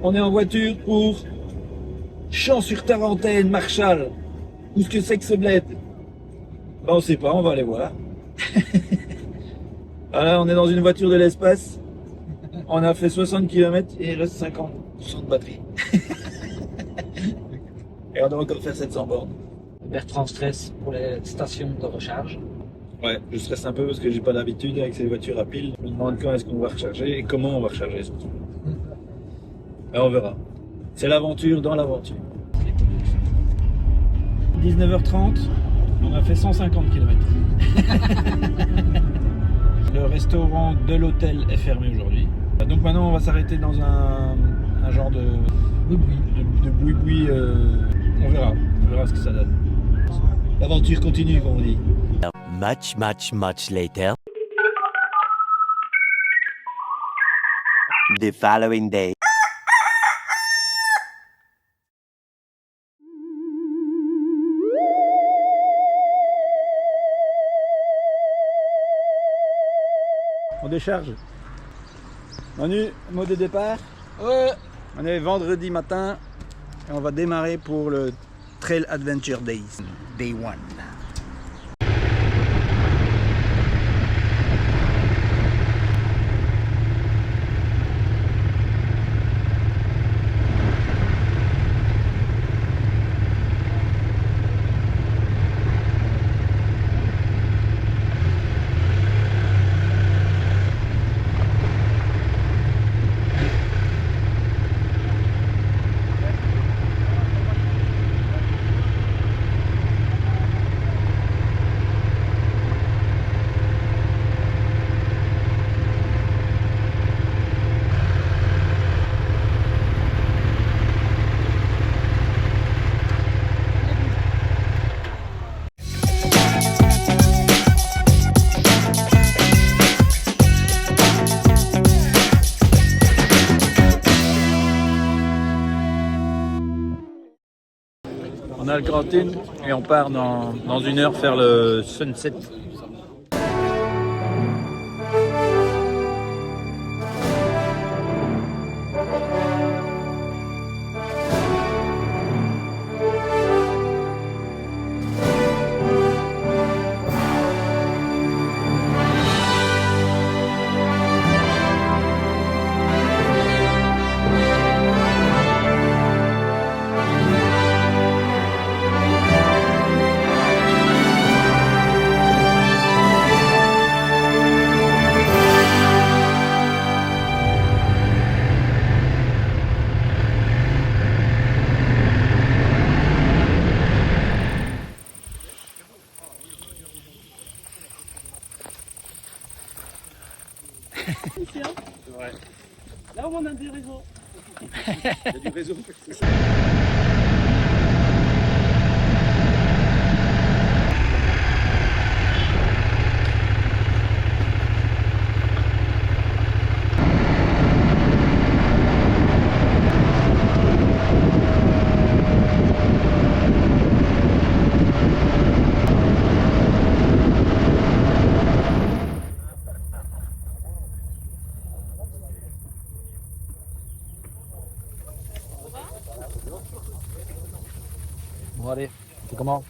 On est en voiture pour Champs-sur-Tarentaine, Marchal. Où est-ce que c'est que ce bled? Ben, on sait pas, on va aller voir. Voilà, on est dans une voiture de l'espace. On a fait 60 km et il reste 50% de batterie. Et on doit encore faire 700 bornes. Bertrand stresse pour les stations de recharge. Ouais, je stresse un peu parce que j'ai pas l'habitude avec ces voitures à pile. Je me demande quand est-ce qu'on va recharger et comment on va recharger surtout. Et on verra. C'est l'aventure dans l'aventure. 19h30, on a fait 150 km. Le restaurant de l'hôtel est fermé aujourd'hui. Donc maintenant on va s'arrêter dans un genre de boui-boui. On verra ce que ça donne. L'aventure continue comme on dit. Much later. The following day. On décharge. Manu, mot de départ. Ouais. On est vendredi matin et on va démarrer pour le Trail Adventure Days. Day 1. On a le Grand-In et on part dans 1 heure faire le sunset. Ouais. Là on a des réseaux. Il y a du réseau. Bon allez, c'est comment?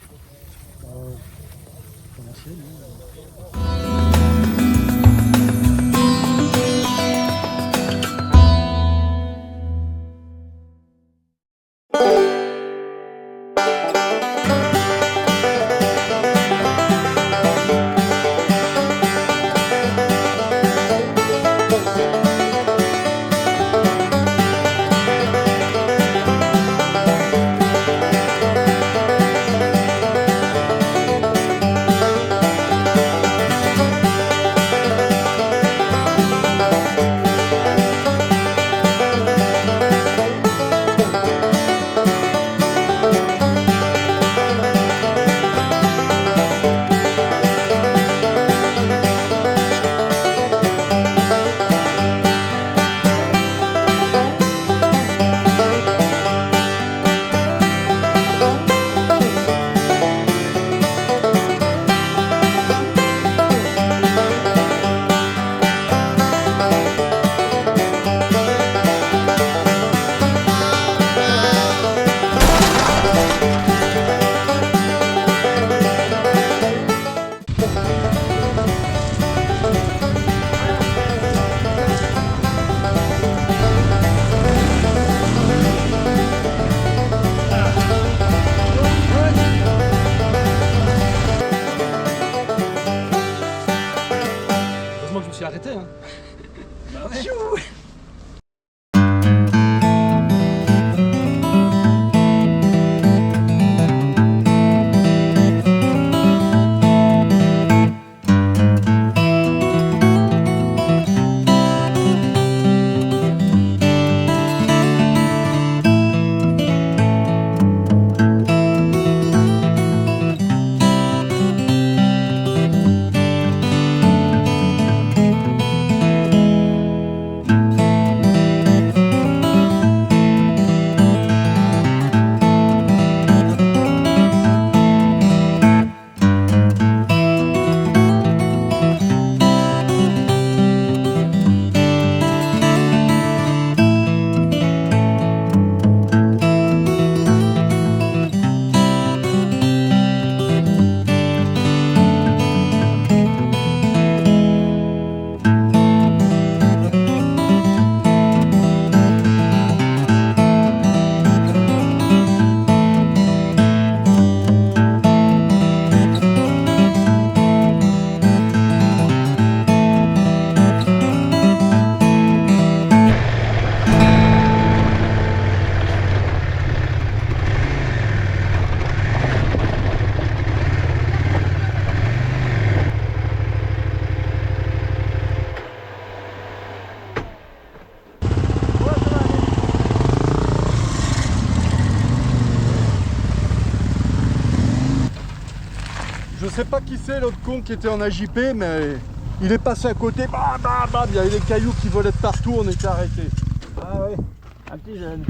Je sais pas qui c'est l'autre con qui était en AJP, mais il est passé à côté, bam, bam, bam, il y avait des cailloux qui volaient de partout, on était arrêtés. Ah ouais, un petit jeune.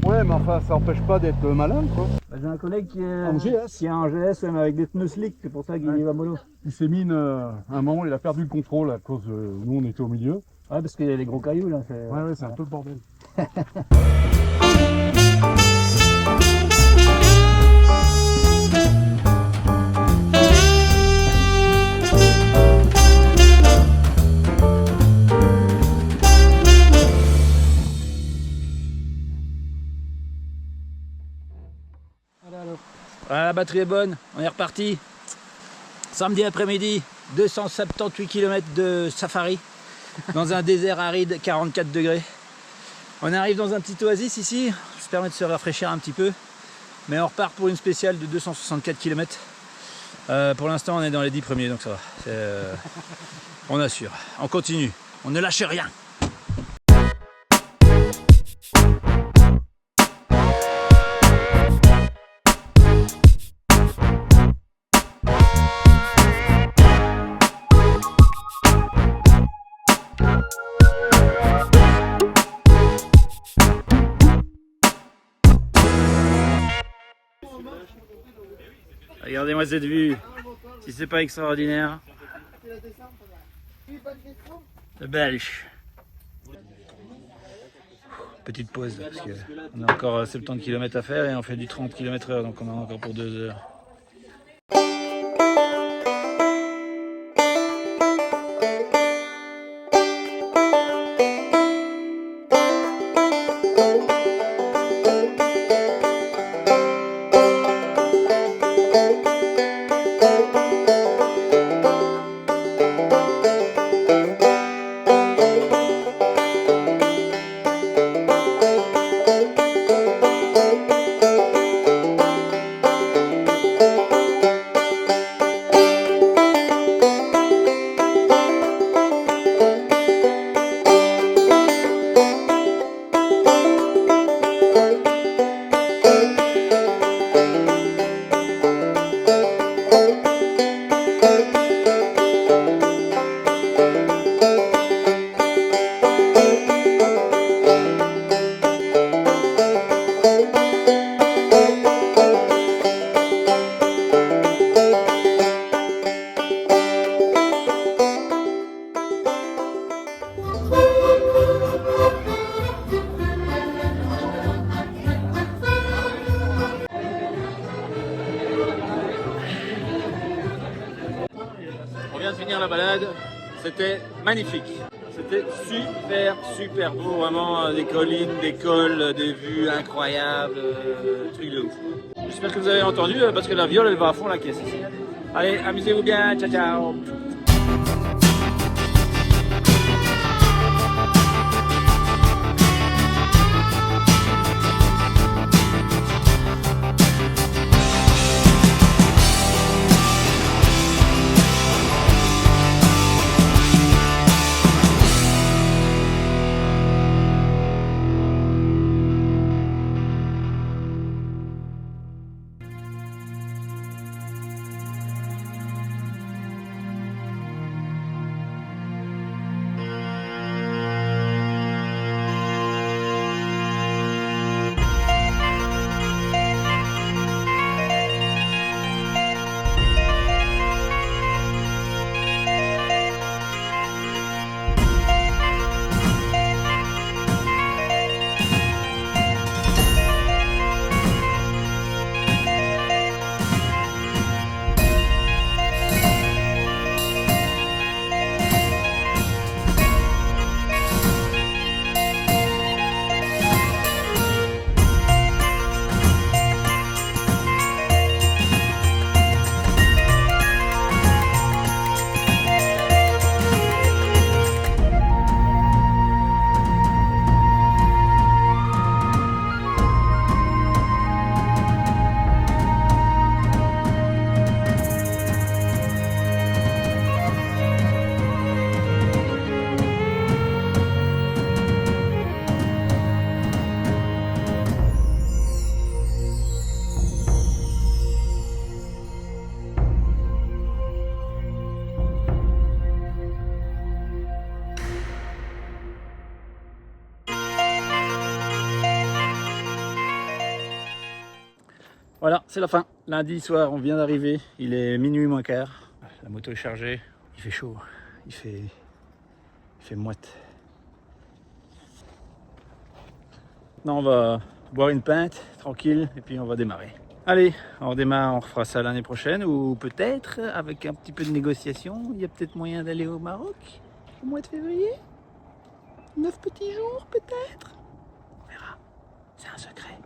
Ouais, mais enfin, ça n'empêche pas d'être malin, quoi. Bah, j'ai un collègue qui est En GS. qui est en GS mais avec des pneus slick, c'est pour ça qu'il Ouais. va mollo. Il s'est mis un moment, il a perdu le contrôle à cause de nous, on était au milieu. Ouais, parce qu'il y a les gros cailloux là. Ouais, c'est un peu le bordel. Voilà, la batterie est bonne, on est reparti. Samedi après-midi, 278 km de safari dans un désert aride, 44 degrés. On arrive dans un petit oasis ici, ça se permet de se rafraîchir un petit peu. Mais on repart pour une spéciale de 264 km. Pour l'instant, on est dans les 10 premiers, donc ça va. On assure, on continue, on ne lâche rien. Regardez-moi cette vue, si c'est pas extraordinaire. Le Belge. Petite pause parce qu'on a encore 70 km à faire et on fait du 30 km/h, donc on en a encore pour 2 heures. On vient de finir la balade, c'était magnifique. C'était super beau, vraiment des collines, des cols, des vues incroyables, truc de ouf. J'espère que vous avez entendu parce que la viole elle va à fond la caisse ici. Allez, amusez-vous bien, ciao ciao. Voilà, c'est la fin. Lundi soir, on vient d'arriver. Il est minuit moins quart. La moto est chargée. Il fait chaud. Il fait moite. Non, on va boire une pinte, tranquille, et puis on va démarrer. Allez, on redémarre, on refera ça l'année prochaine, ou peut-être, avec un petit peu de négociation, il y a peut-être moyen d'aller au Maroc au mois de février. 9 petits jours, peut-être. On verra. C'est un secret.